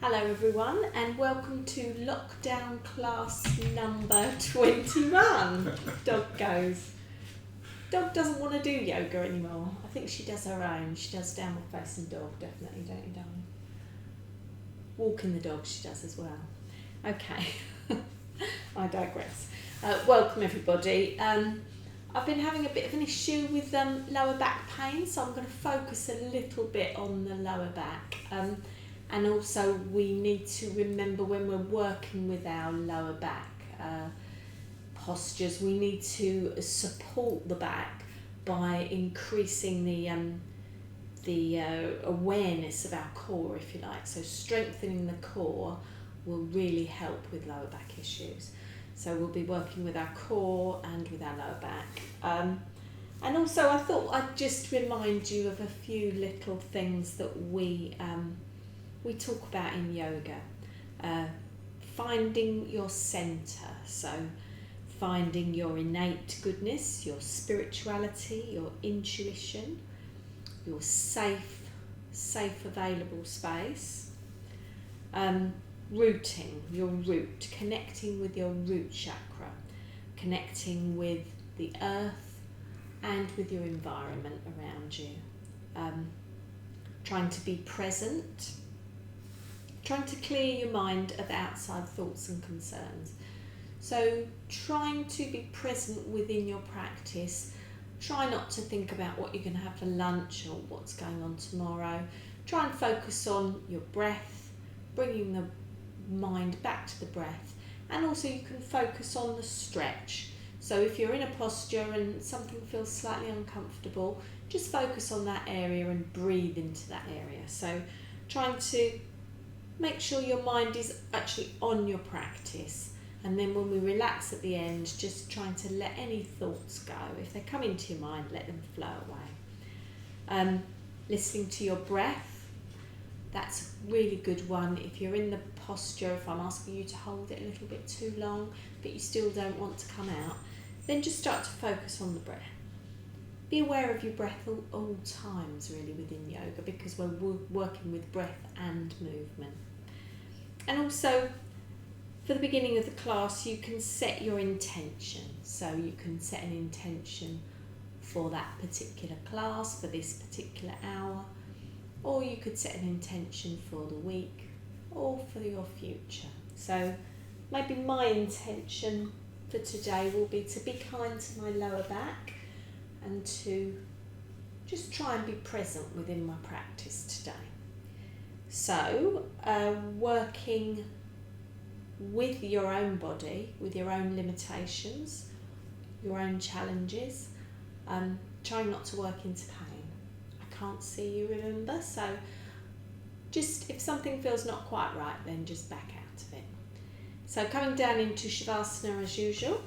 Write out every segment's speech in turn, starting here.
Hello everyone and welcome to lockdown class number 21. Dog goes. Dog doesn't want to do yoga anymore. I think she does her own. She does downward facing dog, definitely, don't you, darling? Walking the dog she does as well. Okay, I digress. Welcome everybody. I've been having a bit of an issue with lower back pain, so I'm going to focus a little bit on the lower back. And also we need to remember when we're working with our lower back postures, we need to support the back by increasing the awareness of our core, if you like. So strengthening the core will really help with lower back issues. So we'll be working with our core and with our lower back. And also I thought I'd just remind you of a few little things that we talk about in yoga. Finding your centre, so finding your innate goodness, your spirituality, your intuition, your safe available space. Rooting, your root, connecting with your root chakra, connecting with the earth and with your environment around you. Trying to be present, trying to clear your mind of outside thoughts and concerns. So trying to be present within your practice. Try not to think about what you're going to have for lunch or what's going on tomorrow. Try and focus on your breath, bringing the mind back to the breath. And also you can focus on the stretch. So if you're in a posture and something feels slightly uncomfortable, just focus on that area and breathe into that area. So trying to make sure your mind is actually on your practice, and then when we relax at the end, just trying to let any thoughts go. If they come into your mind, let them flow away. Listening to your breath, that's a really good one. If you're in the posture, if I'm asking you to hold it a little bit too long but you still don't want to come out, then just start to focus on the breath. Be aware of your breath all times really within yoga, because we're working with breath and movement. And also for the beginning of the class you can set your intention. So you can set an intention for that particular class, for this particular hour, or you could set an intention for the week or for your future. So maybe my intention for today will be to be kind to my lower back and to just try and be present within my practice today. So, working with your own body, with your own limitations, your own challenges, trying not to work into pain. I can't see you, remember, so just if something feels not quite right, then just back out of it. So coming down into Shavasana as usual.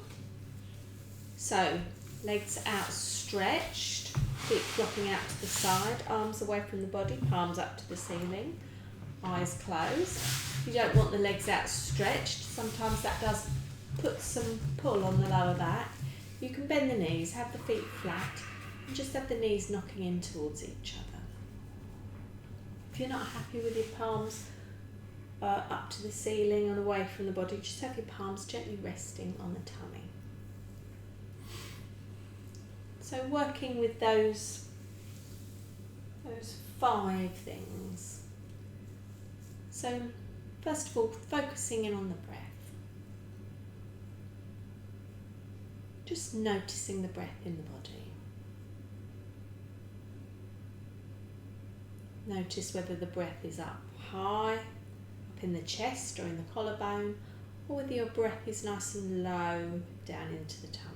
So legs outstretched, feet flopping out to the side, arms away from the body, palms up to the ceiling, eyes closed. You don't want the legs outstretched. Sometimes that does put some pull on the lower back. You can bend the knees, have the feet flat, and just have the knees knocking in towards each other. If you're not happy with your palms up to the ceiling and away from the body, just have your palms gently resting on the tummy. So working with those 5 things. So first of all, focusing in on the breath. Just noticing the breath in the body. Notice whether the breath is up high, up in the chest or in the collarbone, or whether your breath is nice and low down into the tummy.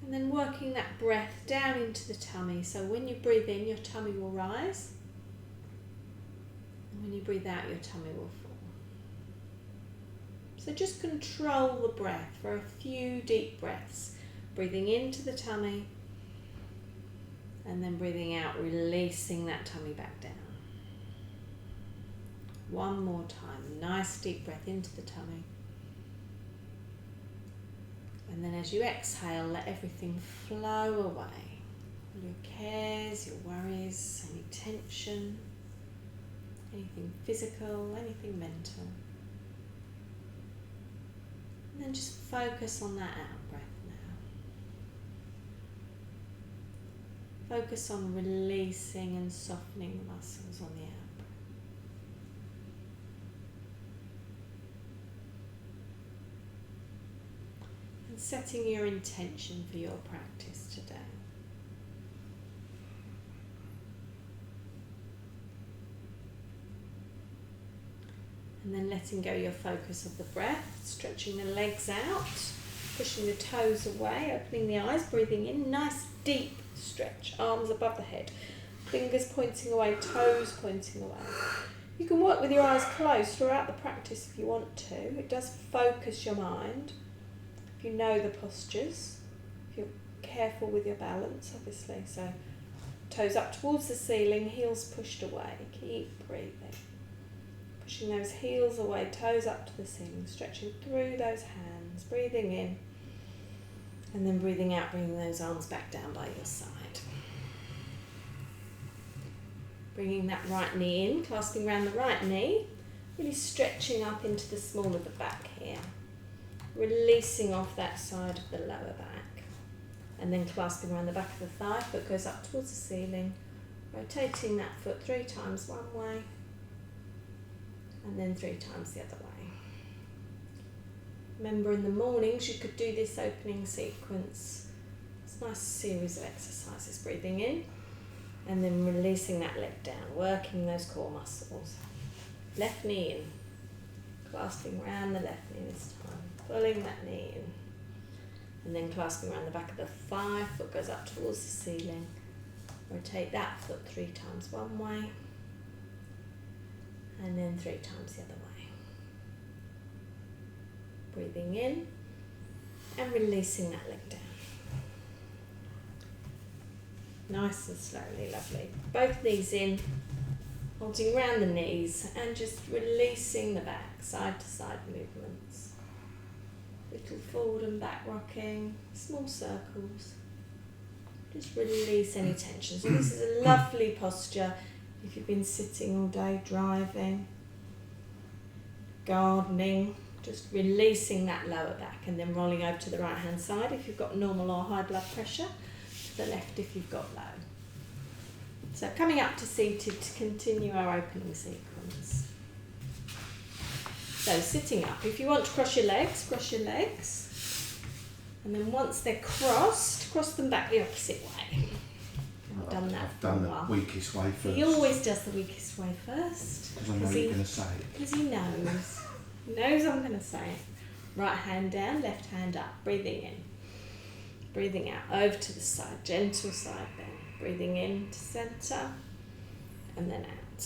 And then working that breath down into the tummy. So when you breathe in, your tummy will rise. And when you breathe out, your tummy will fall. So just control the breath for a few deep breaths. Breathing into the tummy and then breathing out, releasing that tummy back down. One more time. Nice deep breath into the tummy. And then as you exhale, let everything flow away. All your cares, your worries, any tension, anything physical, anything mental. And then just focus on that out breath now. Focus on releasing and softening the muscles on the out breath. And setting your intention for your practice today. And then letting go your focus of the breath, stretching the legs out, pushing the toes away, opening the eyes, breathing in, nice deep stretch, arms above the head, fingers pointing away, toes pointing away. You can work with your eyes closed throughout the practice if you want to. It does focus your mind, if you know the postures, if you're careful with your balance, obviously. So toes up towards the ceiling, heels pushed away, keep breathing. Pushing those heels away, toes up to the ceiling, stretching through those hands, breathing in, and then breathing out, bringing those arms back down by your side. Bringing that right knee in, clasping around the right knee, really stretching up into the small of the back here, releasing off that side of the lower back, and then clasping around the back of the thigh, foot goes up towards the ceiling, rotating that foot 3 times one way, and then 3 times the other way. Remember, in the mornings you could do this opening sequence. It's a nice series of exercises, breathing in and then releasing that leg down, working those core muscles. Left knee in, clasping around the left knee this time, pulling that knee in, and then clasping around the back of the thigh, foot goes up towards the ceiling. Rotate that foot 3 times one way, and then 3 times the other way. Breathing in and releasing that leg down. Nice and slowly, lovely. Both knees in, holding around the knees and just releasing the back, side to side movements. Little forward and back rocking, small circles. Just release any tension. So this is a lovely posture if you've been sitting all day, driving, gardening, just releasing that lower back and then rolling over to the right hand side if you've got normal or high blood pressure, to the left if you've got low. So coming up to seated to continue our opening sequence. So sitting up, if you want to cross your legs, and then once they're crossed, cross them back the opposite way. I've done the weakest way first. He always does the weakest way first. Because I know you're going to say it. Because he knows. He knows I'm going to say it. Right hand down, left hand up. Breathing in. Breathing out. Over to the side. Gentle side bend. Breathing in to centre. And then out.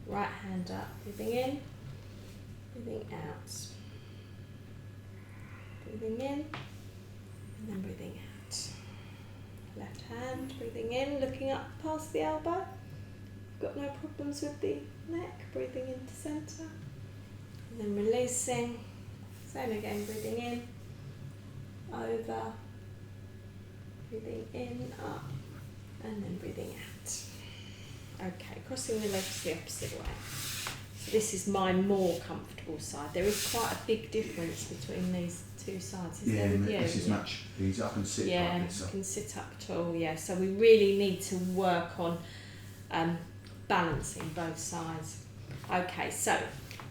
Right hand up. Breathing in. Breathing out. Breathing in. And then breathing out. Left hand, breathing in, looking up past the elbow. Got no problems with the neck, breathing into centre. And then releasing. Same again, breathing in, over, breathing in, up, and then breathing out. Okay, crossing the legs the opposite way. So this is my more comfortable side. There is quite a big difference between these 2 sides, isn't there, with you? This is much easier. I can sit like this. Yeah, you can sit up tall, yeah. So we really need to work on balancing both sides. Okay, so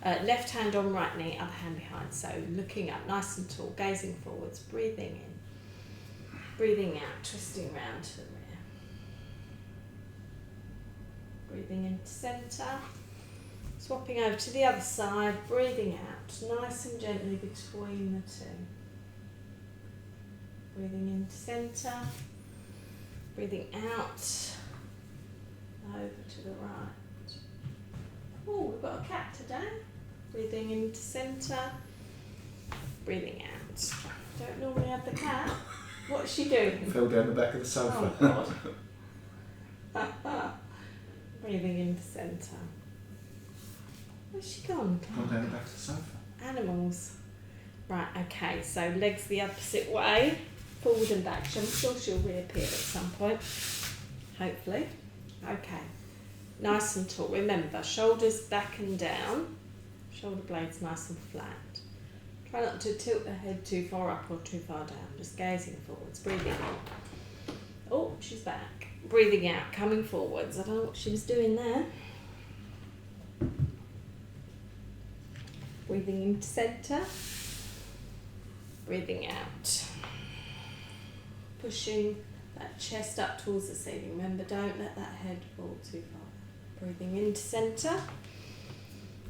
left hand on right knee, other hand behind. So looking up nice and tall, gazing forwards, breathing in, breathing out, twisting round to the rear. Breathing into centre. Swapping over to the other side, breathing out, nice and gently between the 2. Breathing into centre, breathing out, over to the right. Oh, we've got a cat today. Breathing into centre, breathing out. Don't normally have the cat. What's she doing? Fell down the back of the sofa. Oh, God. Breathing into centre. Where's she gone? Gone down the back of the sofa. Animals. Right, okay, so legs the opposite way, forward and back. I'm sure she'll reappear at some point, hopefully. Okay, nice and tall. Remember, shoulders back and down, shoulder blades nice and flat. Try not to tilt the head too far up or too far down, just gazing forwards, breathing in. Oh, she's back. Breathing out, coming forwards. I don't know what she was doing there. Breathing into centre. Breathing out. Pushing that chest up towards the ceiling. Remember, don't let that head fall too far. Breathing into centre.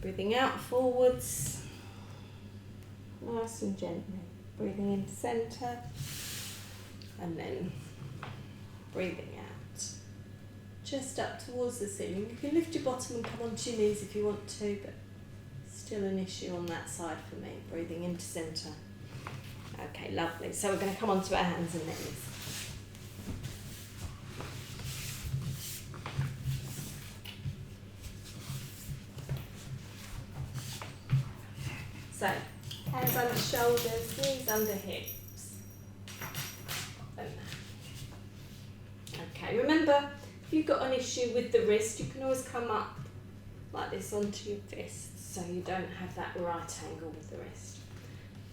Breathing out forwards. Nice and gently. Breathing into centre. And then breathing out. Chest up towards the ceiling. You can lift your bottom and come onto your knees if you want to, but still an issue on that side for me. Breathing into centre. Okay, lovely. So we're going to come onto our hands and knees. So, hands under shoulders, knees under hips. Okay, remember, if you've got an issue with the wrist, you can always come up like this onto your fists so you don't have that right angle with the wrist.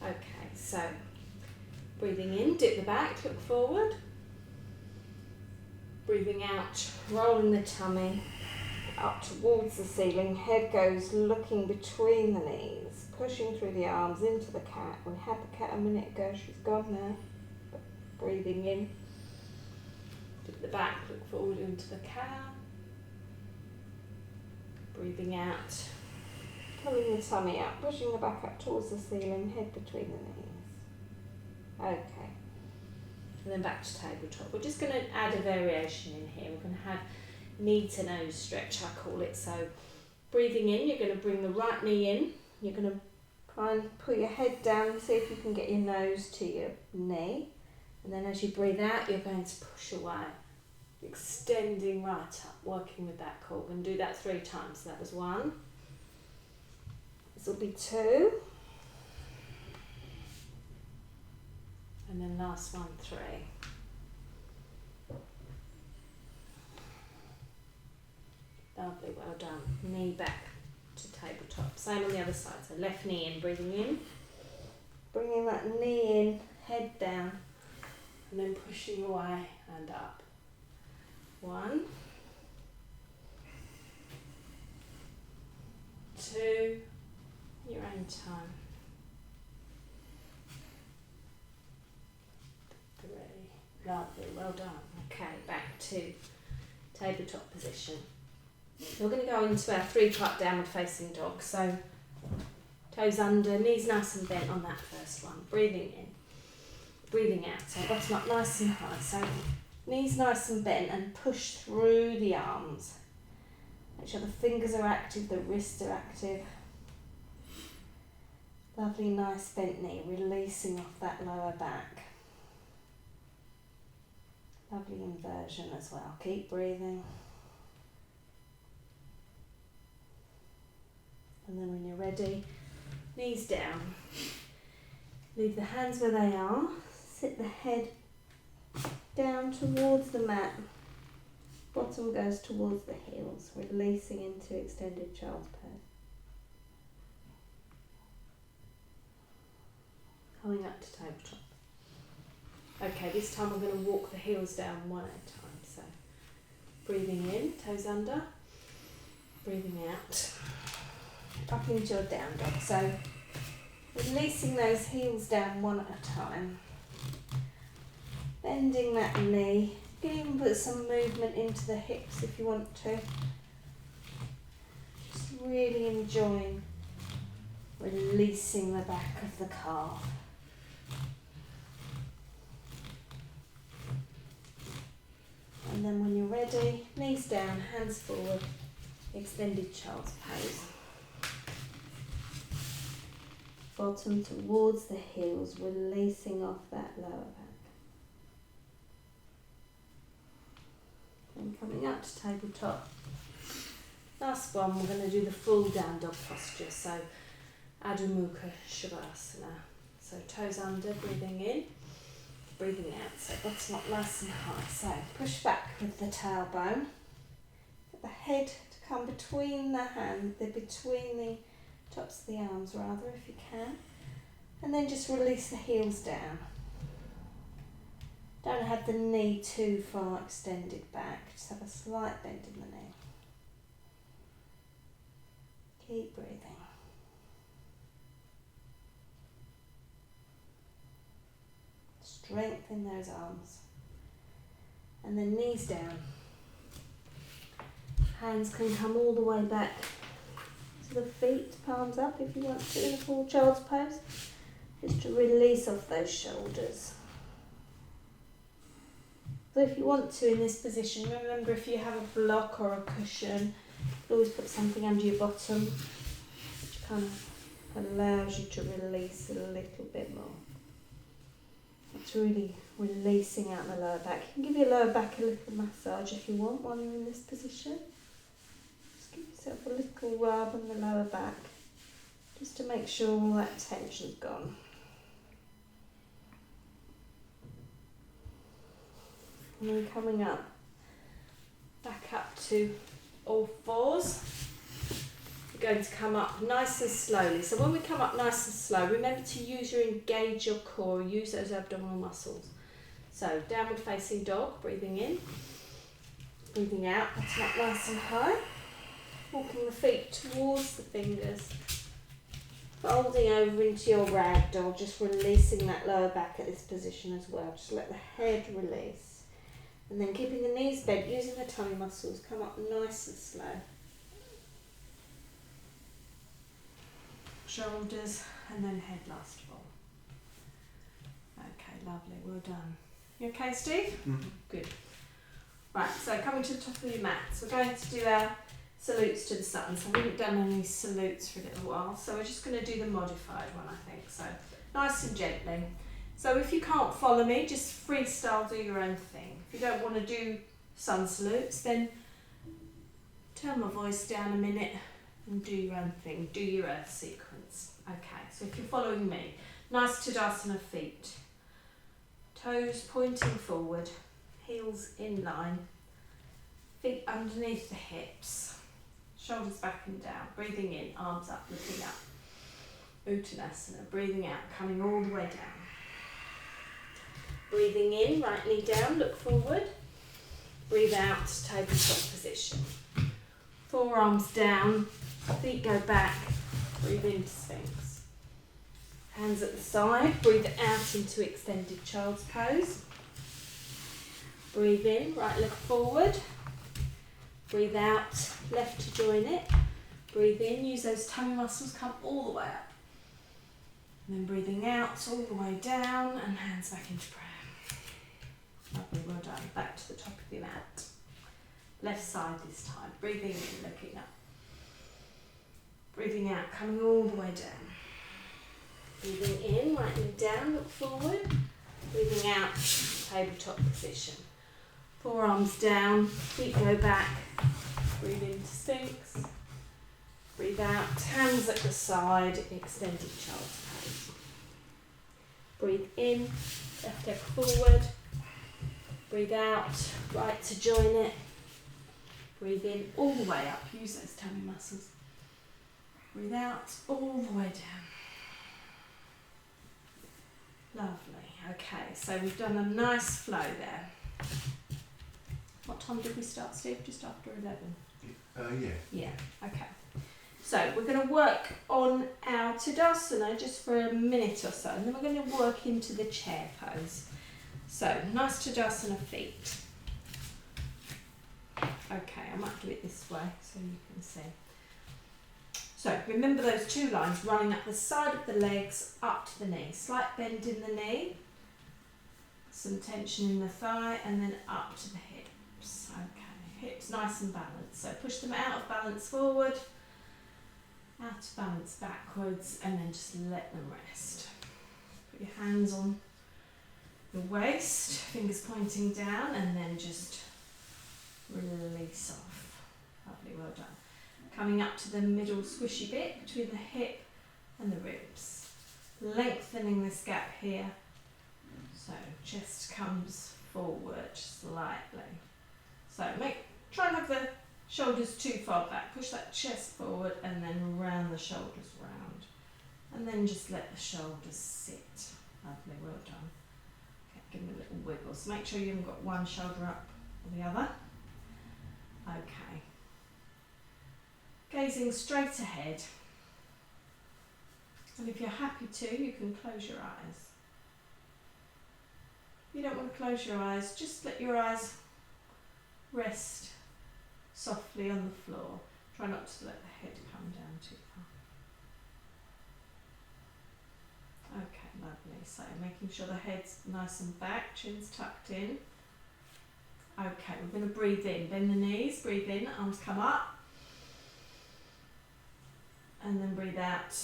Okay, so breathing in, dip the back, look forward. Breathing out, rolling the tummy up towards the ceiling. Head goes looking between the knees, pushing through the arms into the cat. We had the cat a minute ago, she's gone now. Breathing in, dip the back, look forward into the cow. Breathing out, pulling the tummy up, pushing the back up towards the ceiling, head between the knees. Okay, and then back to tabletop. We're just going to add a variation in here. We're going to have knee to nose stretch, I call it. So breathing in, you're going to bring the right knee in. You're going to try and pull your head down, see if you can get your nose to your knee. And then as you breathe out, you're going to push away, extending right up, working with that core. We're going to do that 3 times. So that was 1. This will be 2. And then last one, 3. Lovely, well done. Knee back to tabletop. Same on the other side. So left knee in, breathing in. Bringing that knee in, head down. And then pushing away and up. 1. 2. Your own time. 3. Lovely, well done. Okay, back to tabletop position. We're going to go into our 3-part downward facing dog. So toes under, knees nice and bent on that first one. Breathing in, breathing out. So bottom up nice and high. So knees nice and bent and push through the arms. Make sure the fingers are active, the wrists are active. Lovely, nice bent knee, releasing off that lower back. Lovely inversion as well. Keep breathing. And then when you're ready, knees down. Leave the hands where they are. Sit the head down towards the mat. Bottom goes towards the heels, releasing into extended child's pose. Coming up to tabletop. Okay, this time we're going to walk the heels down one at a time. So breathing in, toes under. Breathing out. Up into your down dog. So releasing those heels down one at a time. Bending that knee. You can even put some movement into the hips if you want to. Just really enjoying releasing the back of the calf. And then when you're ready, knees down, hands forward, extended child's pose. Bottom towards the heels, releasing off that lower back. And coming up to tabletop. Last one, we're going to do the full down dog posture. So Adho Mukha Shavasana. So toes under, breathing in, breathing out. So bottom up nice and high. So push back with the tailbone. Get the head come between between the tops of the arms rather, if you can. And then just release the heels down. Don't have the knee too far extended back, just have a slight bend in the knee. Keep breathing. Strengthen those arms. And then knees down. Hands can come all the way back to the feet, palms up if you want to in a full child's pose. Just to release off those shoulders. So if you want to in this position, remember if you have a block or a cushion, you can always put something under your bottom, which kind of allows you to release a little bit more. It's really releasing out the lower back. You can give your lower back a little massage if you want while you're in this position. Just give yourself a little rub on the lower back, just to make sure all that tension's gone. And then coming up, back up to all fours. We're going to come up nice and slowly. So when we come up nice and slow, remember to engage your core, use those abdominal muscles. So downward facing dog, breathing in, breathing out, bottom up nice and high. Walking the feet towards the fingers. Folding over into your ragdoll, just releasing that lower back at this position as well. Just let the head release. And then keeping the knees bent, using the tummy muscles, come up nice and slow. Shoulders and then head last of all. Okay, lovely, well done. You okay, Steve? Mm-hmm. Good. Right, so coming to the top of your mat, so we're going to do our salutes to the sun. So we haven't done any salutes for a little while, so we're just going to do the modified one, I think. So nice and gently. So if you can't follow me, just freestyle, do your own thing. If you don't want to do sun salutes, then turn my voice down a minute and do your own thing, do your earth sequence. Okay, so if you're following me, nice Tadasana feet. Toes pointing forward, heels in line, feet underneath the hips, shoulders back and down, breathing in, arms up, looking up. Uttanasana, breathing out, coming all the way down. Breathing in, right knee down, look forward. Breathe out, tabletop position. Forearms down, feet go back, breathe into Sphinx. Hands at the side, breathe out into extended child's pose. Breathe in, right leg forward. Breathe out, left to join it. Breathe in, use those tummy muscles, come all the way up. And then breathing out, all the way down, and hands back into prayer. Lovely, well done. Back to the top of your mat. Left side this time. Breathing in, looking up. Breathing out, coming all the way down. Breathing in, right knee down, look forward. Breathing out, tabletop position. Forearms down, feet go back. Breathe into Sphinx. Breathe out, hands at the side, extended child's pose. Breathe in, left leg forward. Breathe out, right to join it. Breathe in all the way up, use those tummy muscles. Breathe out all the way down. Lovely, okay, so we've done a nice flow there. What time did we start, Steve? Just after 11? Yeah. Yeah, okay. So we're going to work on our Tadasana just for a minute or so, and then we're going to work into the chair pose. So, nice Tadasana feet. Okay, I might do it this way so you can see. So, remember those two lines running up the side of the legs, up to the knee. Slight bend in the knee, some tension in the thigh, and then up to the hips. Okay, hips nice and balanced. So, push them out of balance forward, out of balance backwards, and then just let them rest. Put your hands on the waist, fingers pointing down, and then just release off. Lovely, well done. Coming up to the middle squishy bit between the hip and the ribs. Lengthening this gap here. So chest comes forward slightly. So try and have the Shoulders too far back. Push that chest forward and then round the shoulders round. And then just let the shoulders sit. Lovely, well done. Okay, give them a little wiggle. So make sure you haven't got one shoulder up or the other. Okay. Gazing straight ahead. And if you're happy to, you can close your eyes. If you don't want to close your eyes, just let your eyes rest softly on the floor. Try not to let the head come down too far. Okay, lovely. So making sure the head's nice and back, chin's tucked in. Okay, we're going to breathe in. Bend the knees, breathe in, arms come up. And then breathe out,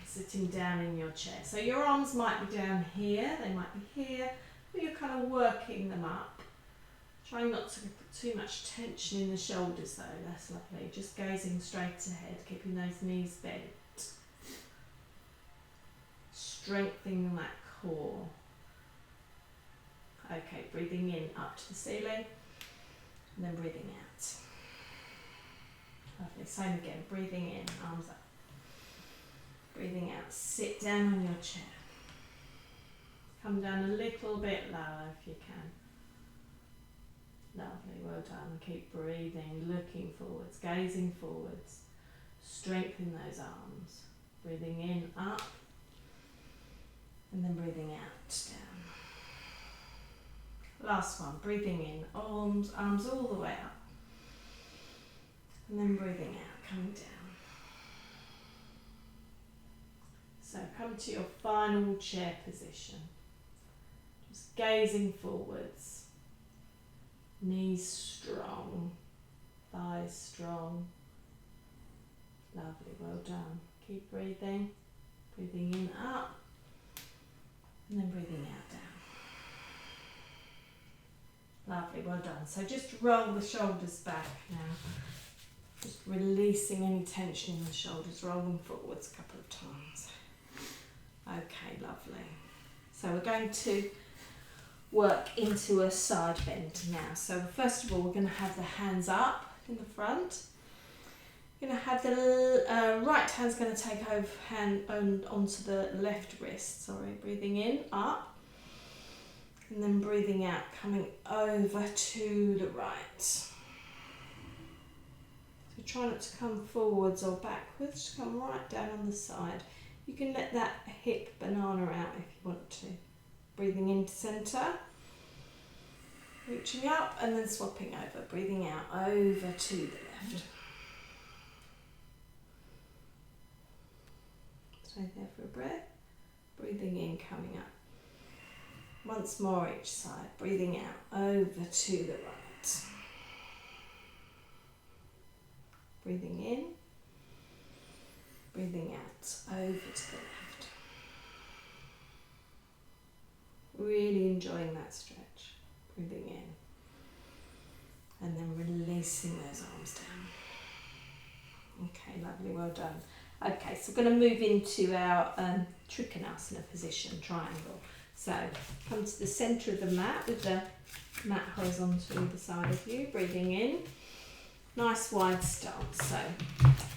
sitting down in your chair. So your arms might be down here, they might be here, but you're kind of working them up. Trying not to put too much tension in the shoulders though, that's lovely. Just gazing straight ahead, keeping those knees bent. Strengthening that core. Okay, breathing in up to the ceiling, and then breathing out. Lovely, same again, breathing in, arms up. Breathing out, sit down on your chair. Come down a little bit lower if you can. Lovely, well done. Keep breathing, looking forwards, gazing forwards. Strengthen those arms. Breathing in, up. And then breathing out, down. Last one, breathing in, arms all the way up. And then breathing out, coming down. So come to your final chair position. Just gazing forwards. Knees strong, thighs strong. Lovely, well done. Keep breathing. Breathing in, up. And then breathing out, down. Lovely, well done. So just roll the shoulders back now. Just releasing any tension in the shoulders, roll them forwards a couple of times. Okay, lovely. So we're going to work into a side bend now. So first of all, we're going to have the hands up in the front. You're going to have the right hand's going to take over onto the left wrist. Sorry, breathing in, up. And then breathing out, coming over to the right. So try not to come forwards or backwards, just come right down on the side. You can let that hip banana out if you want to. Breathing into centre. Reaching up and then swapping over. Breathing out over to the left. Stay there for a breath. Breathing in, coming up. Once more each side, breathing out over to the right. Breathing in, breathing out over to the left. Really enjoying that stretch. Breathing in and then releasing those arms down. Okay, lovely, well done. Okay, so we're going to move into our Trikonasana position, triangle. So come to the centre of the mat with the mat horizontal either side of you, breathing in. Nice wide stance, so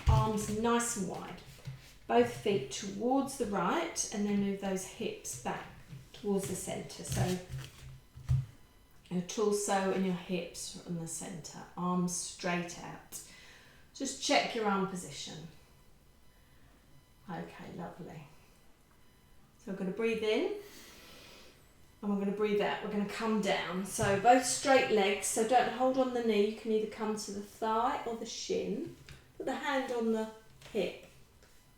arms nice and wide. Both feet towards the right and then move those hips back towards the centre. So your torso and your hips are in the centre, arms straight out. Just check your arm position. Okay, lovely. So we're going to breathe in. And we're going to breathe out. We're going to come down. So both straight legs. So don't hold on the knee. You can either come to the thigh or the shin. Put the hand on the hip.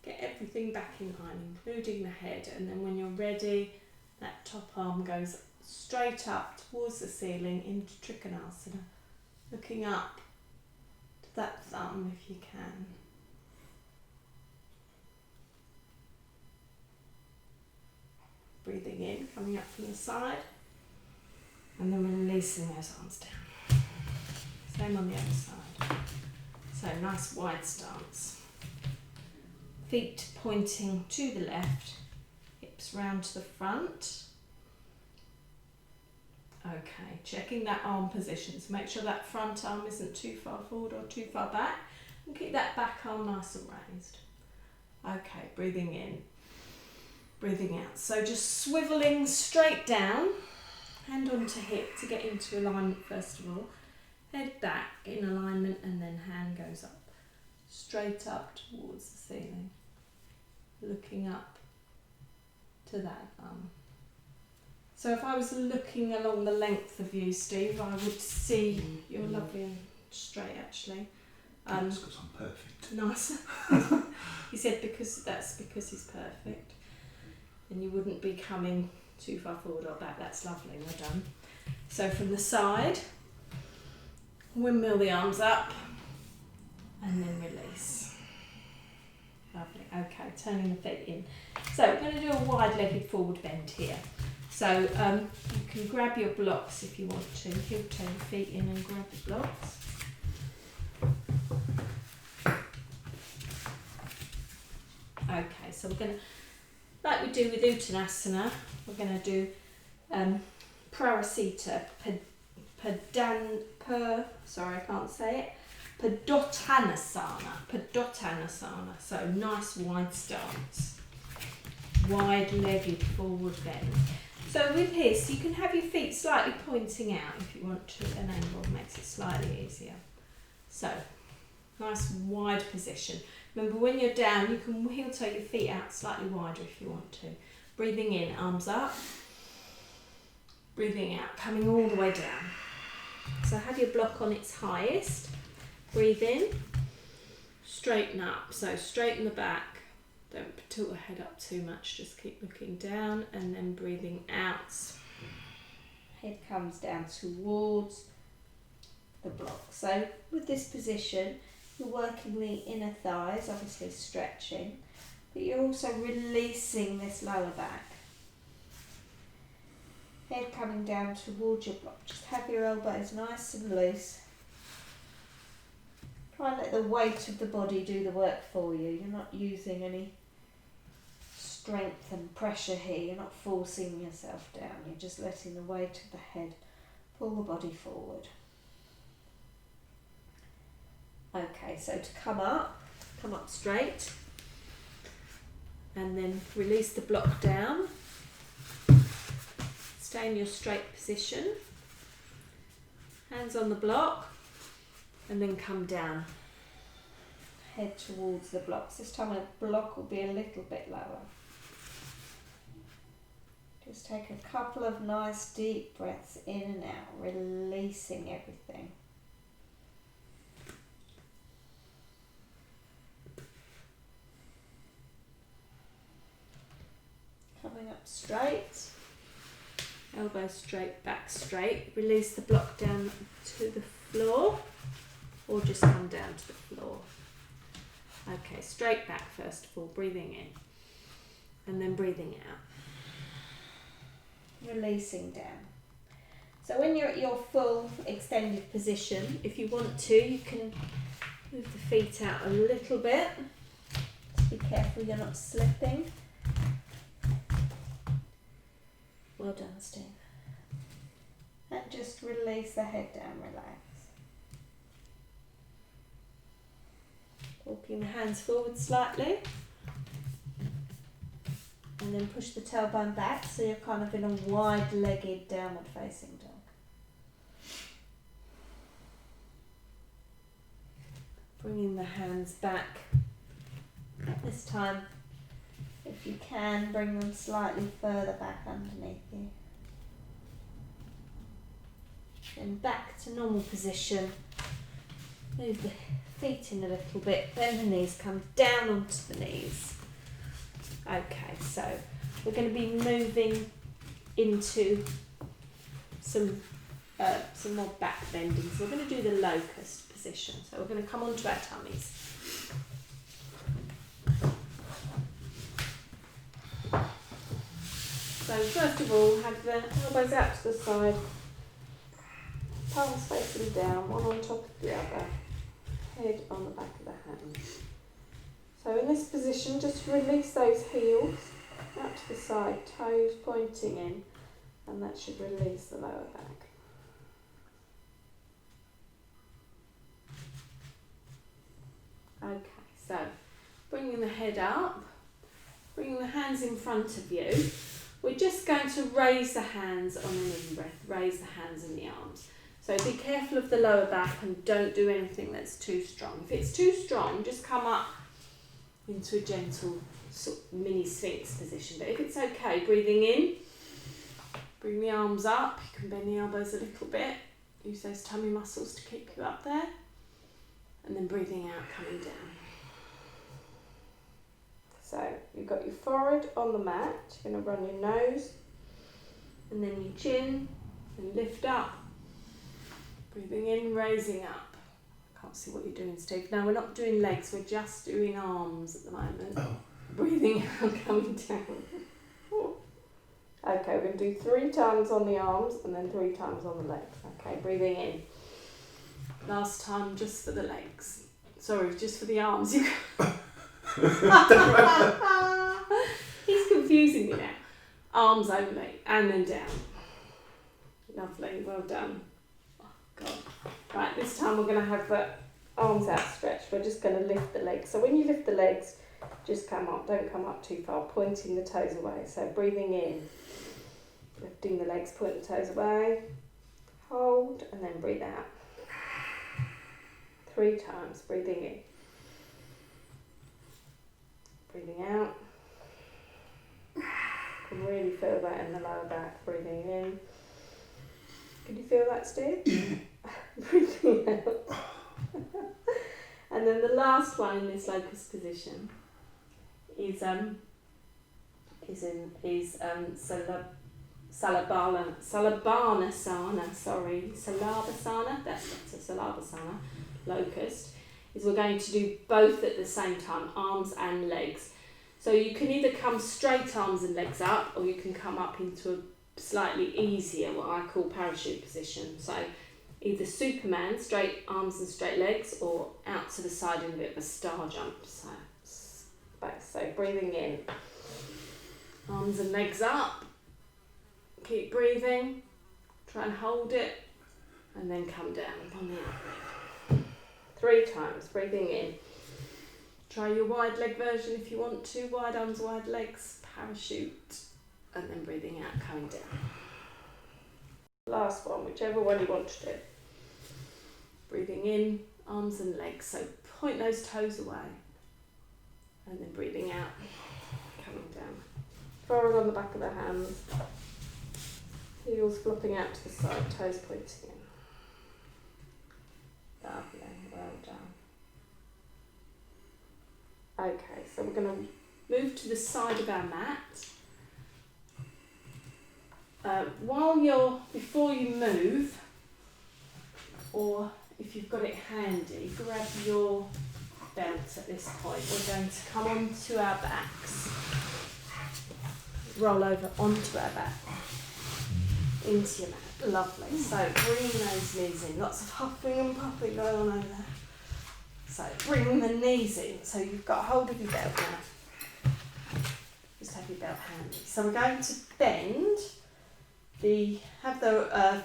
Get everything back in line, including the head. And then when you're ready, that top arm goes straight up towards the ceiling into Trikonasana. Looking up to that thumb if you can. Breathing in, coming up from the side, and then releasing those arms down. Same on the other side. So nice wide stance. Feet pointing to the left, hips round to the front. Okay, checking that arm position. So make sure that front arm isn't too far forward or too far back. And keep that back arm nice and raised. Okay, breathing in, breathing out. So just swiveling straight down, hand onto hip to get into alignment first of all. Head back in alignment and then hand goes up. Straight up towards the ceiling. Looking up to that arm. So if I was looking along the length of you, Steve, I would see you're lovely and straight actually. That's because I'm perfect. Nice. He said that's because he's perfect. And you wouldn't be coming too far forward or back. That's lovely, well done. So from the side, windmill the arms up and then release. Lovely. Okay, turning the feet in. So we're going to do a wide-legged forward bend here. So you can grab your blocks if you want to. Heel turn your feet in and grab the blocks. Okay, so we're going to, like we do with Uttanasana, we're going to do Prarasita, sorry I can't say it, Padottanasana, so nice wide stance, wide-legged forward bend. So with this, you can have your feet slightly pointing out if you want to, an angle makes it slightly easier. So, nice wide position. Remember when you're down, you can heel toe your feet out slightly wider if you want to. Breathing in, arms up. Breathing out, coming all the way down. So have your block on its highest. Breathe in, straighten up. So straighten the back. Don't tilt the head up too much, just keep looking down and then breathing out. Head comes down towards the block. So with this position, you're working the inner thighs, obviously stretching, but you're also releasing this lower back. Head coming down towards your block. Just have your elbows nice and loose. Try and let the weight of the body do the work for you. You're not using any strength and pressure here. You're not forcing yourself down. You're just letting the weight of the head pull the body forward. Okay, so to come up straight and then release the block down. Stay in your straight position. Hands on the block and then come down. Head towards the blocks. This time the block will be a little bit lower. Just take a couple of nice deep breaths in and out, releasing everything. Coming up straight, elbows straight, back straight. Release the block down to the floor or just come down to the floor. Okay, straight back first of all, breathing in and then breathing out. Releasing down. So when you're at your full extended position, if you want to, you can move the feet out a little bit. Just be careful you're not slipping. Well done, Steve. And just release the head down, relax. Walking the hands forward slightly. And then push the tailbone back so you're kind of in a wide-legged downward facing dog. Bringing the hands back. This time, if you can, bring them slightly further back underneath you. Then back to normal position. Move the feet in a little bit, bend the knees, come down onto the knees. Okay, so we're going to be moving into some more back bending. So we're going to do the locust position. So we're going to come onto our tummies. So first of all, have the elbows out to the side, palms facing down, one on top of the other, head on the back of the hands. So in this position, just release those heels out to the side, toes pointing in, And that should release the lower back. Okay, so bringing the head up, bringing the hands in front of you. We're just going to raise the hands on an in-breath, raise the hands and the arms. So be careful of the lower back and don't do anything that's too strong. If it's too strong, just come up into a gentle sort of mini sphinx position. But if it's okay, breathing in, bring the arms up. You can bend the elbows a little bit. Use those tummy muscles to keep you up there. And then breathing out, coming down. So you've got your forehead on the mat. You're going to run your nose and then your chin and lift up. Breathing in, raising up. I can't see what you're doing, Steve. No, we're not doing legs. We're just doing arms at the moment. Oh. Breathing out, coming down. Okay, we're going to do 3 times on the arms and then 3 times on the legs. Okay, breathing in. Last time just for the legs. Sorry, just for the arms. He's confusing me now. Arms only, and then down. Lovely, well done. Oh, God. Right, this time we're going to have the arms outstretched. We're just going to lift the legs. So when you lift the legs, just come up. Don't come up too far, pointing the toes away. So breathing in, lifting the legs, point the toes away. Hold, and then breathe out. 3 times, breathing in. Breathing out. You can really feel that in the lower back, breathing in. Can you feel that, Steve? Yeah. Breathing out. And then the last one in this locust position is Salabhanasana, Salabhasana, that's a Salabhasana, locust, is we're going to do both at the same time, arms and legs. So you can either come straight arms and legs up, or you can come up into a slightly easier, what I call parachute position. So either Superman, straight arms and straight legs, or out to the side in a bit of a star jump. So back, so breathing in, arms and legs up, keep breathing, try and hold it, and then come down upon the out breath. 3 times, breathing in. Try your wide leg version if you want to, wide arms, wide legs, parachute, and then breathing out, coming down. Last one, whichever one you want to do. Breathing in, arms and legs, so point those toes away, and then breathing out, coming down. Forward on the back of the hands, heels flopping out to the side, toes pointing in. Lovely, well done. Okay, so we're going to move to the side of our mat. Before you move, or if you've got it handy, grab your belt at this point. We're going to come onto our backs, roll over onto our back, into your mat. Lovely. So bring those knees in. Lots of huffing and puffing going on over there. So bring the knees in. So you've got hold of your belt now. Just have your belt handy. So we're going to bend have the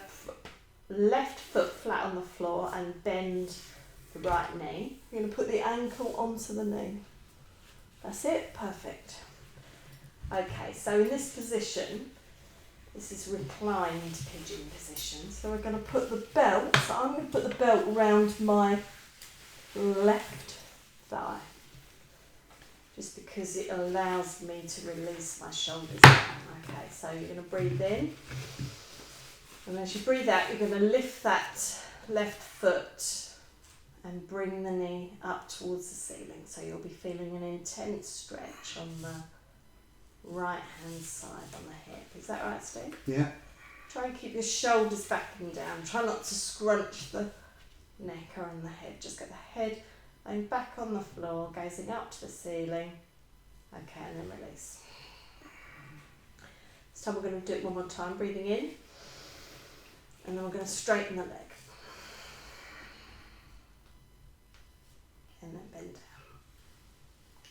left foot flat on the floor and bend the right knee. You're going to put the ankle onto the knee. That's it. Perfect. Okay, so in this position, this is reclined pigeon position. So we're going to put the belt, so I'm going to put the belt around my left thigh, just because it allows me to release my shoulders down. Okay, so you're going to breathe in, and as you breathe out, you're going to lift that left foot and bring the knee up towards the ceiling. So you'll be feeling an intense stretch on the right hand side on the hip. Is that right, Steve? Yeah. Try and keep your shoulders back and down. Try not to scrunch the neck or in the head. Just get the head laying back on the floor, gazing up to the ceiling. Okay, and then release. This time we're going to do it one more time, breathing in, and then we're going to straighten the leg. And then bend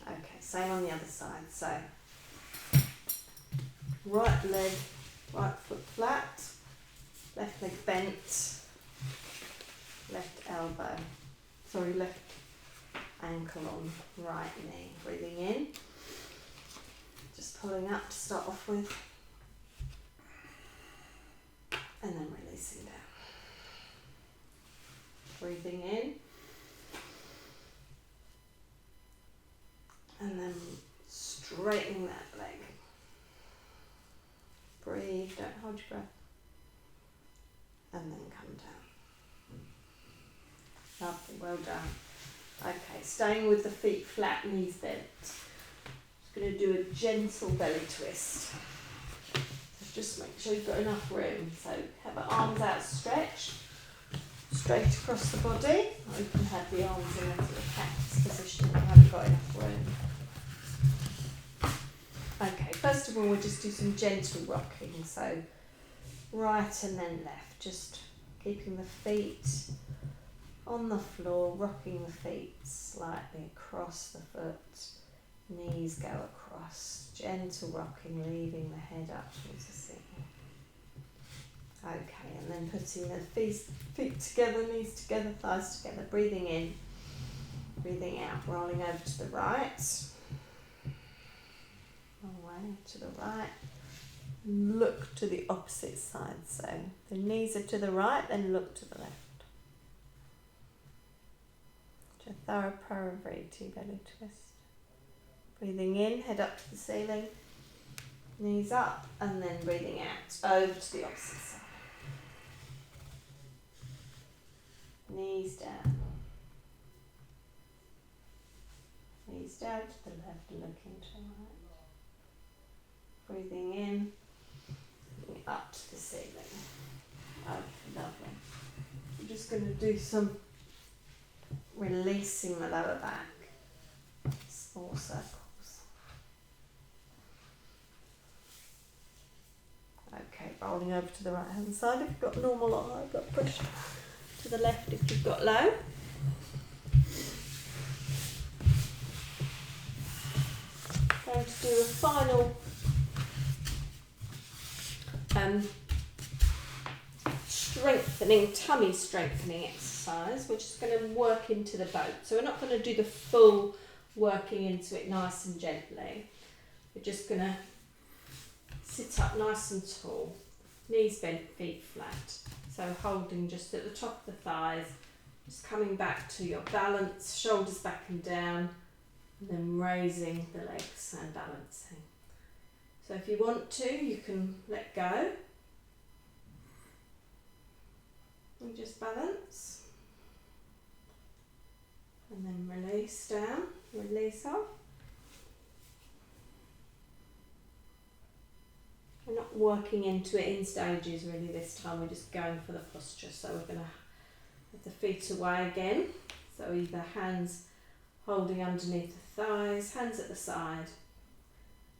down. Okay, same on the other side. So right leg Right foot flat, left leg bent, left ankle on right knee. Breathing in, just pulling up to start off with, and then releasing down. Breathing in, and then straightening that leg. Breathe, don't hold your breath, and then come down. Lovely, well done. Okay, staying with the feet flat, knees bent. Just going to do a gentle belly twist. So just make sure you've got enough room. So have the arms outstretched, straight across the body. Or you can have the arms in a sort of cactus position if you haven't got enough room. Okay, first of all we'll just do some gentle rocking. So right and then left, just keeping the feet on the floor, rocking the feet slightly across the foot, knees go across, gentle rocking, leaving the head up towards the ceiling. Okay, and then putting the feet together, knees together, thighs together, breathing in, breathing out, rolling over to the right, away to the right, look to the opposite side, so the knees are to the right, then look to the left. Chathara Parivriti belly twist. Breathing in, head up to the ceiling, knees up, and then breathing out over to the opposite side. Knees down. Knees down to the left and looking to the right. Breathing in, looking up to the ceiling. Okay, lovely. I'm just going to do some releasing the lower back, small circles. Okay, rolling over to the right hand side if you've got normal or high blood pressure, to the left if you've got low. Going to do a final tummy strengthening exercise. We're just going to work into the boat. So we're not going to do the full working into it nice and gently. We're just going to sit up nice and tall, knees bent, feet flat. So holding just at the top of the thighs, just coming back to your balance, shoulders back and down, and then raising the legs and balancing. So if you want to, you can let go and just balance, and then release down, release off. We're not working into it in stages really this time, we're just going for the posture. So we're going to have the feet away again, so either hands holding underneath the thighs, hands at the side,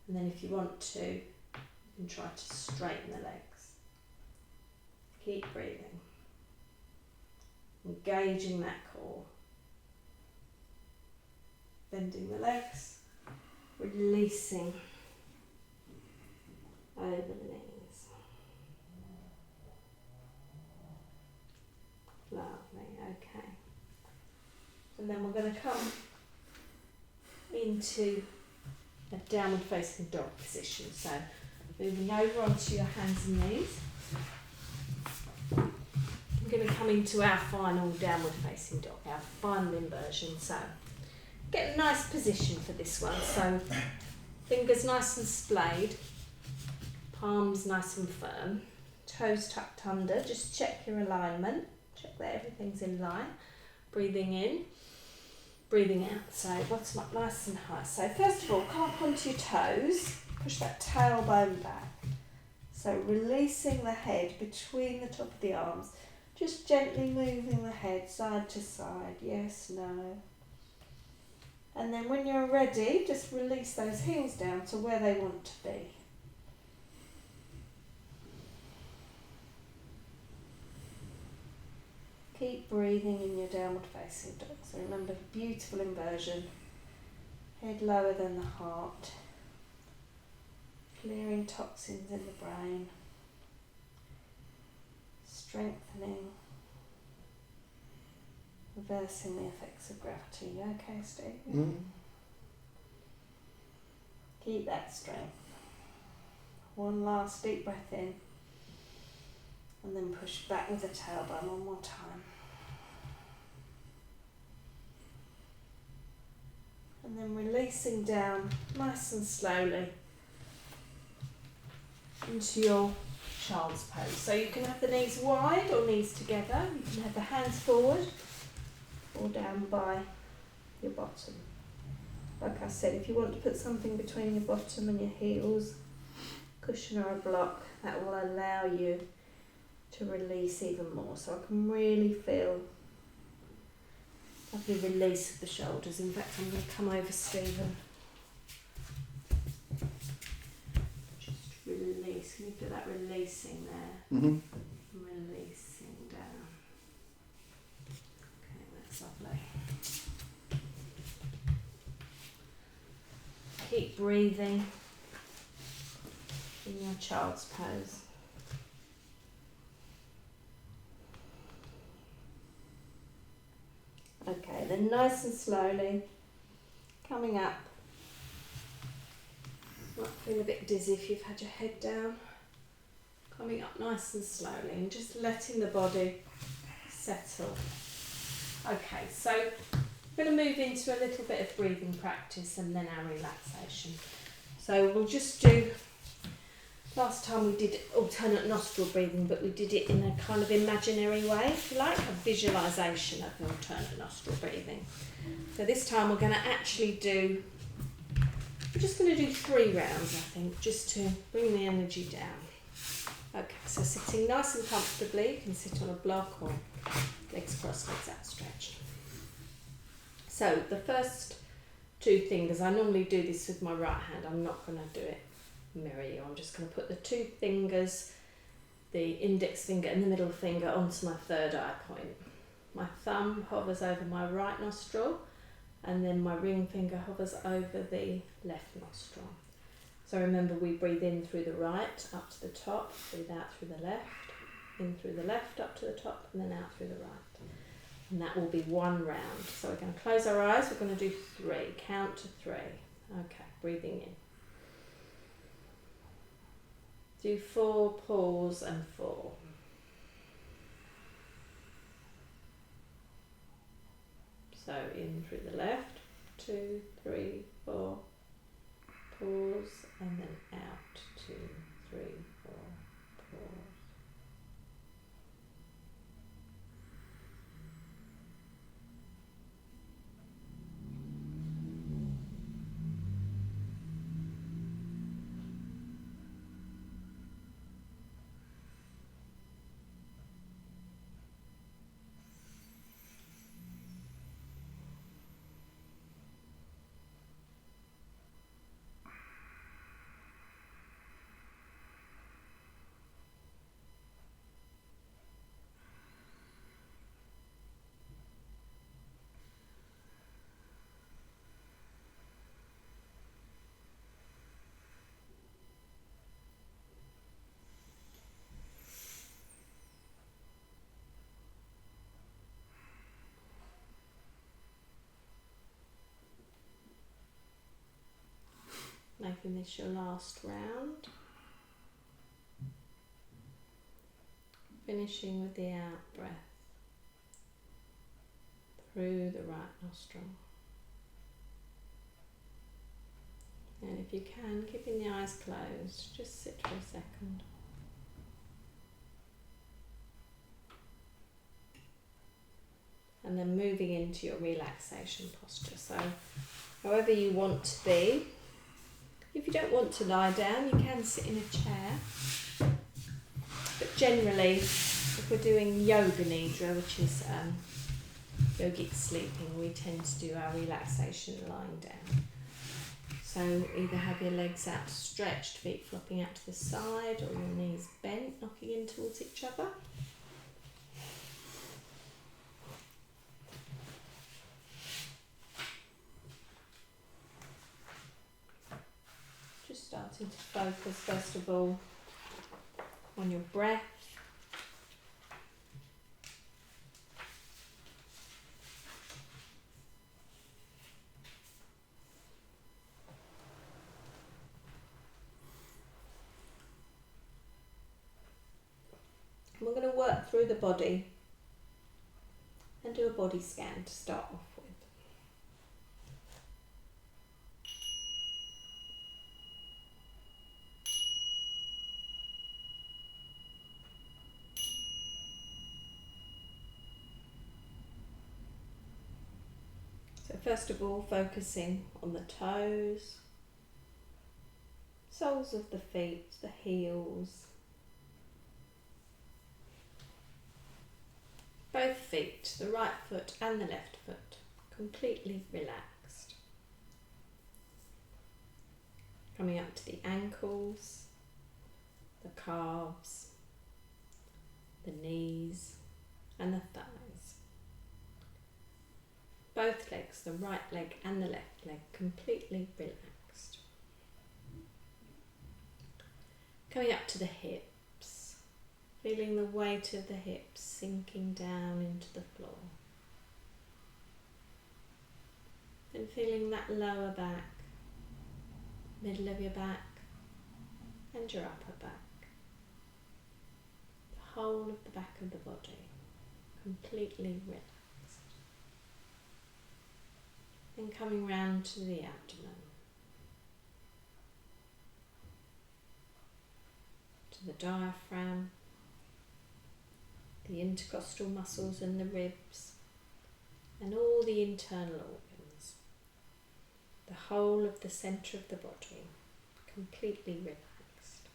and then if you want to, you can try to straighten the legs. Keep breathing. Engaging that core. Bending the legs, releasing over the knees. Lovely, okay. And then we're going to come into a downward facing dog position. So moving over onto your hands and knees. We're going to come into our final downward facing dog, our final inversion. So get a nice position for this one. So fingers nice and splayed, palms nice and firm, toes tucked under. Just check your alignment, check that everything's in line. Breathing in, breathing out. So bottom up nice and high. So first of all, come up onto your toes, push that tailbone back. So releasing the head between the top of the arms. Just gently moving the head side to side, yes, no. And then when you're ready, just release those heels down to where they want to be. Keep breathing in your downward facing dog. So remember the beautiful inversion. Head lower than the heart. Clearing toxins in the brain. strengthening, reversing the effects of gravity. You okay, Steve? Mm. Keep that strength. One last deep breath in, and then push back with the tailbone one more time. And then releasing down nice and slowly into your child's pose. So you can have the knees wide or knees together. You can have the hands forward or down by your bottom. Like I said, if you want to put something between your bottom and your heels, cushion or a block, that will allow you to release even more. So I can really feel lovely release of the shoulders. In fact, I'm going to come over, Stephen. Just release. Can you feel that releasing there? Mm-hmm. Releasing down. Okay, that's lovely. Keep breathing in your child's pose. Okay, then nice and slowly, coming up. Might feel a bit dizzy if you've had your head down. Coming up nice and slowly and just letting the body settle. Okay, so we're going to move into a little bit of breathing practice and then our relaxation. So we'll just do, last time we did alternate nostril breathing, but we did it in a kind of imaginary way, if you like, a visualisation of alternate nostril breathing. So this time we're going to actually do, we're just going to do 3 rounds, I think, just to bring the energy down. Okay, so sitting nice and comfortably, you can sit on a block or legs crossed, legs outstretched. So the first 2 fingers, I normally do this with my right hand, I'm not going to do it mirror you. I'm just going to put the 2 fingers, the index finger and the middle finger, onto my third eye point. My thumb hovers over my right nostril and then my ring finger hovers over the left nostril. So remember, we breathe in through the right up to the top, breathe out through the left, in through the left up to the top and then out through the right. And that will be 1 round. So we're going to close our eyes, we're going to do 3, count to 3. Okay, breathing in. Do 4, pause and 4. So in through the left, 2, 3, 4, pause and then out, 2, 3, 4, pause. Making this your last round. Finishing with the out breath through the right nostril. And if you can, keeping the eyes closed, just sit for a second. And then moving into your relaxation posture. So however you want to be. If you don't want to lie down, you can sit in a chair. But generally, if we're doing yoga nidra, which is yogic sleeping, we tend to do our relaxation lying down. So either have your legs outstretched, feet flopping out to the side, or your knees bent, knocking in towards each other. Just starting to focus first of all on your breath. the body and do a body scan to start off with. So first of all, focusing on the toes, soles of the feet, the heels, both feet, the right foot and the left foot, completely relaxed. Coming up to the ankles, the calves, the knees and the thighs. Both legs, the right leg and the left leg, completely relaxed. Coming up to the hips, feeling the weight of the hips sinking down into the floor. Then feeling that lower back, middle of your back and your upper back. The whole of the back of the body, completely relaxed. Then coming round to the abdomen, to the diaphragm, the intercostal muscles and the ribs, and all the internal organs. The whole of the centre of the body, completely relaxed.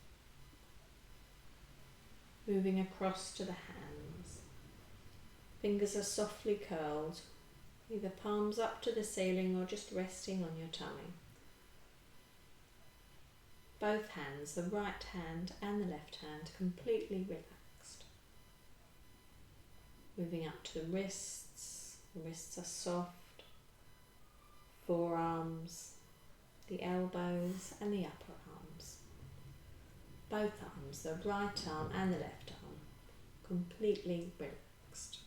Moving across to the hands. Fingers are softly curled, either palms up to the ceiling or just resting on your tummy. Both hands, the right hand and the left hand, completely relaxed. Moving up to the wrists are soft, forearms, the elbows and the upper arms. Both arms, the right arm and the left arm, completely relaxed.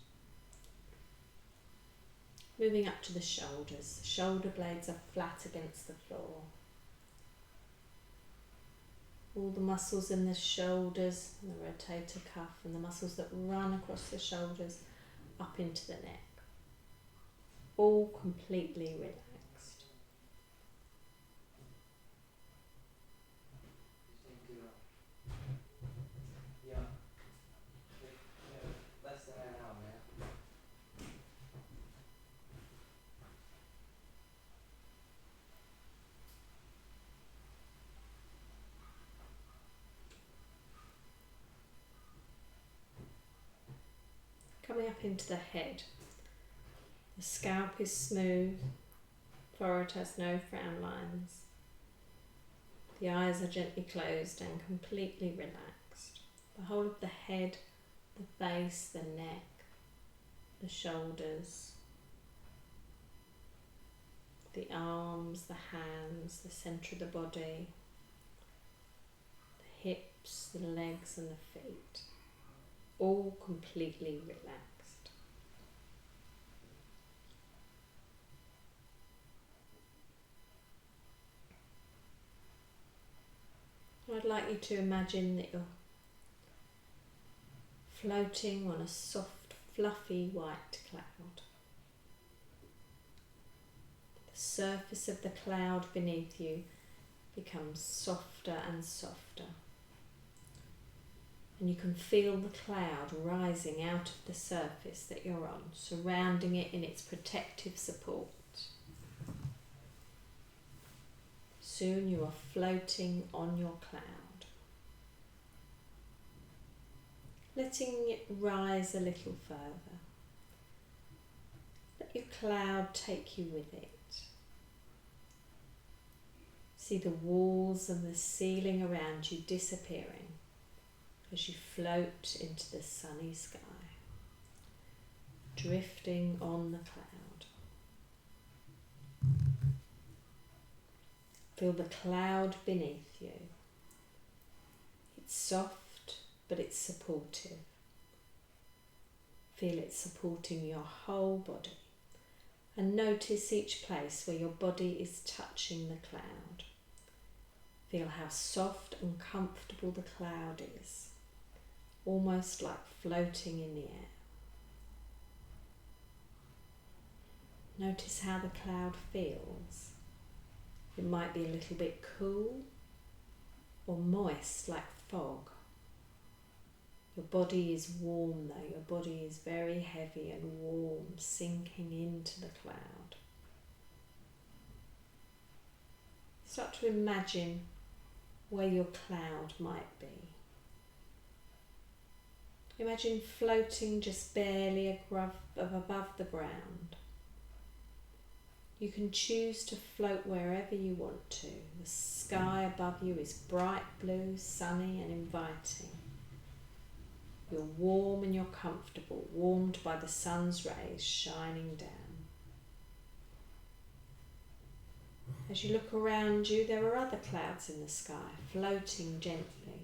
Moving up to the shoulders. Shoulder blades are flat against the floor. All the muscles in the shoulders, and the rotator cuff, and the muscles that run across the shoulders up into the neck. All completely relaxed. Yeah. Less than an hour now. Coming up into the head. The scalp is smooth, forehead has no frown lines. The eyes are gently closed and completely relaxed. The whole of the head, the base, the neck, the shoulders, the arms, the hands, the centre of the body, the hips, the legs and the feet, all completely relaxed. I'd like you to imagine that you're floating on a soft, fluffy white cloud. The surface of the cloud beneath you becomes softer and softer. And you can feel the cloud rising out of the surface that you're on, surrounding it in its protective support. Soon you are floating on your cloud. Letting it rise a little further. Let your cloud take you with it. See the walls and the ceiling around you disappearing as you float into the sunny sky, drifting on the cloud. Feel the cloud beneath you. It's soft, but it's supportive. Feel it supporting your whole body. And notice each place where your body is touching the cloud. Feel how soft and comfortable the cloud is. almost like floating in the air. Notice how the cloud feels. It might be a little bit cool or moist like fog. Your body is warm though, your body is very heavy and warm, sinking into the cloud. Start to imagine where your cloud might be. Imagine floating just barely above the ground. You can choose to float wherever you want to. The sky above you is bright blue, sunny and inviting. You're warm and you're comfortable, warmed by the sun's rays shining down. As you look around you, there are other clouds in the sky, floating gently,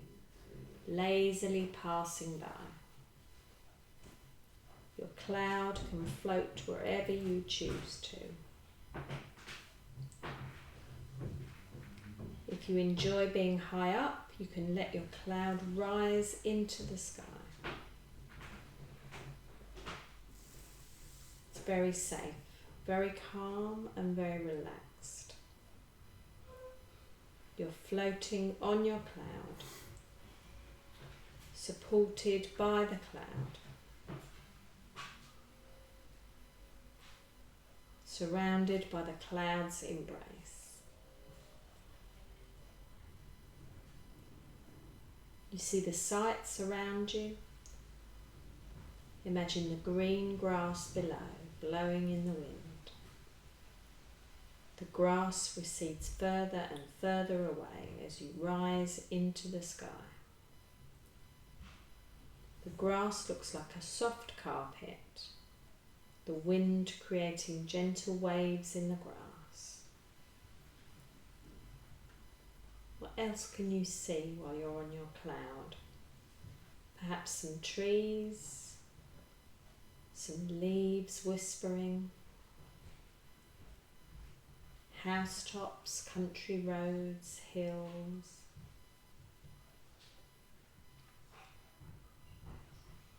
lazily passing by. Your cloud can float wherever you choose to. If you enjoy being high up, you can let your cloud rise into the sky. It's very safe, very calm and very relaxed. You're floating on your cloud, supported by the cloud, surrounded by the cloud's embrace. You see the sights around you. Imagine the green grass below, blowing in the wind. The grass recedes further and further away as you rise into the sky. The grass looks like a soft carpet, the wind creating gentle waves in the grass. What else can you see while you're on your cloud? Perhaps some trees, some leaves whispering, housetops, country roads, hills.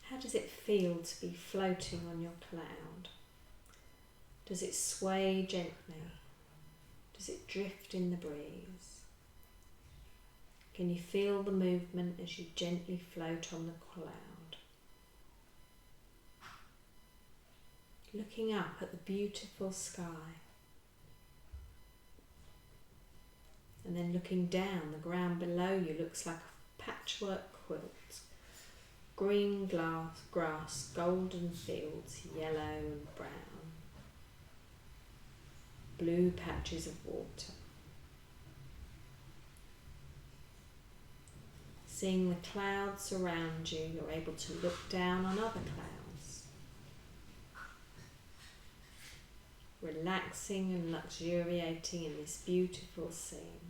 How does it feel to be floating on your cloud? Does it sway gently? Does it drift in the breeze? Can you feel the movement as you gently float on the cloud? Looking up at the beautiful sky. And then looking down, the ground below you looks like a patchwork quilt. Green grass, golden fields, yellow and brown. Blue patches of water. Seeing the clouds around you, you're able to look down on other clouds. Relaxing and luxuriating in this beautiful scene.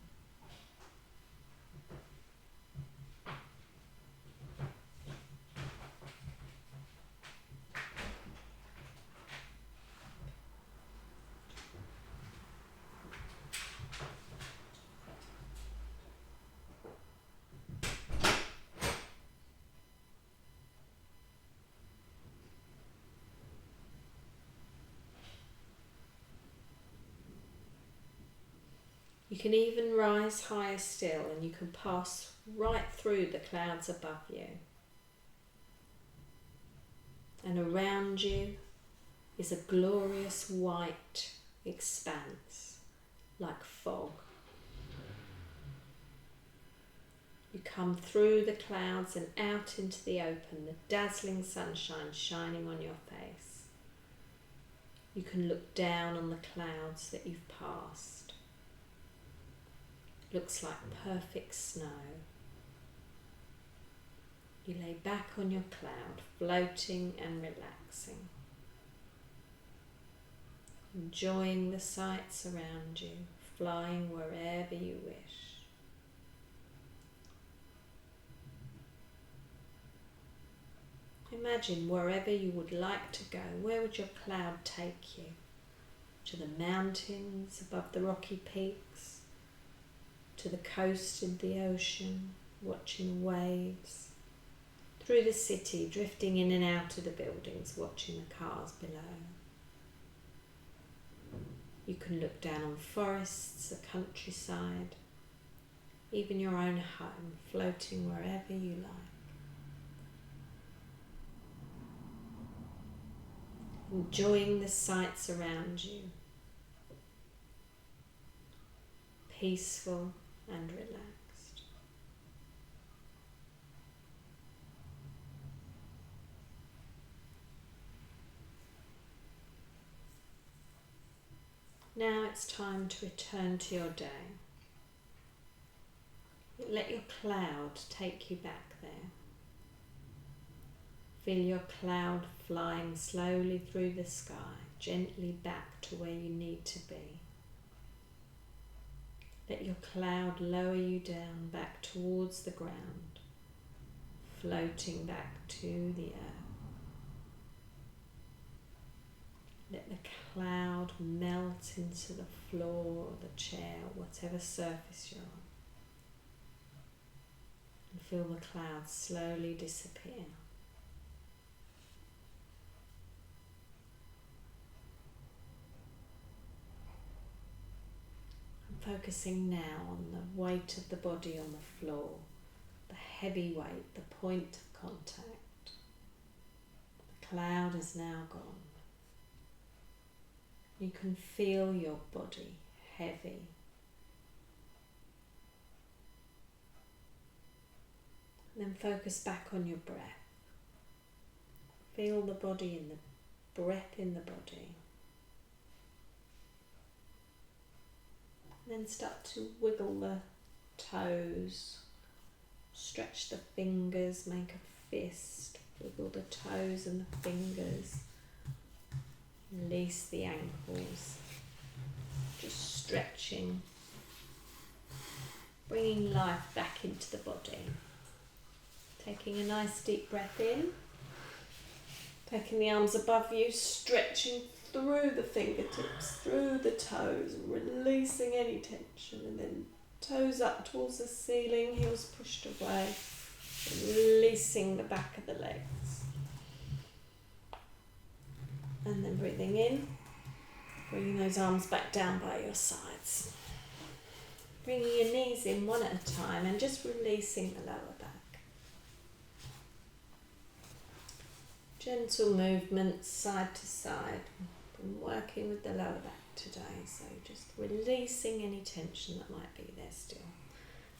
You can even rise higher still and you can pass right through the clouds above you. And around you is a glorious white expanse, like fog. You come through the clouds and out into the open, the dazzling sunshine shining on your face. You can look down on the clouds that you've passed. Looks like perfect snow. You lay back on your cloud, floating and relaxing. Enjoying the sights around you, flying wherever you wish. Imagine wherever you would like to go. Where would your cloud take you? To the mountains above the rocky peaks? To the coast and the ocean, watching waves, through the city, drifting in and out of the buildings, watching the cars below. You can look down on forests, the countryside, even your own home, floating wherever you like. Enjoying the sights around you, peaceful and relaxed. Now it's time to return to your day. Let your cloud take you back there. Feel your cloud flying slowly through the sky, gently back to where you need to be. Let your cloud lower you down back towards the ground, floating back to the earth. Let the cloud melt into the floor or the chair, whatever surface you're on. And feel the cloud slowly disappear. Focusing now on the weight of the body on the floor, the heavy weight, the point of contact. The cloud is now gone. You can feel your body heavy. And then focus back on your breath. Feel the body in the breath in the body. Then start to wiggle the toes, stretch the fingers, make a fist, wiggle the toes and the fingers, release the ankles, just stretching, bringing life back into the body. Taking a nice deep breath in, taking the arms above you, stretching through the fingertips, through the toes, and releasing any tension, and then toes up towards the ceiling, heels pushed away, releasing the back of the legs. And then breathing in, bringing those arms back down by your sides. Bringing your knees in one at a time and just releasing the lower back. Gentle movements side to side. I'm working with the lower back today, so just releasing any tension that might be there still.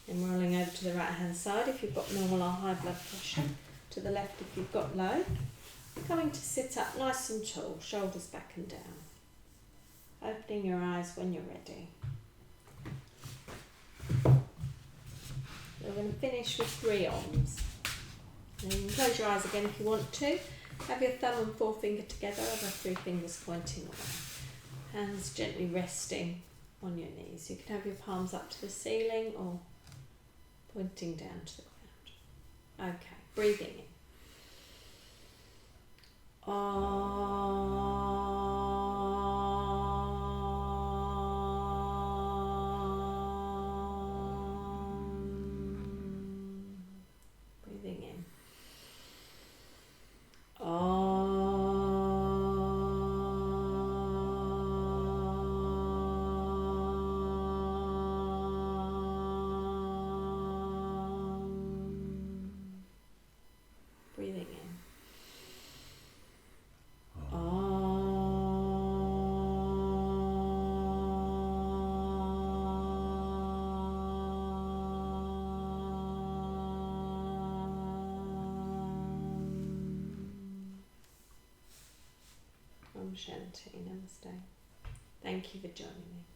Then rolling over to the right hand side if you've got normal or high blood pressure, to the left if you've got low. Coming to sit up nice and tall, shoulders back and down. Opening your eyes when you're ready. We're going to finish with 3 arms. And you can close your eyes again if you want to. Have your thumb and forefinger together, other 3 fingers pointing away. Hands gently resting on your knees. You can have your palms up to the ceiling or pointing down to the ground. Okay, breathing in. Breathing in. Breathing in. Om Shanti, Namaste. Thank you for joining me.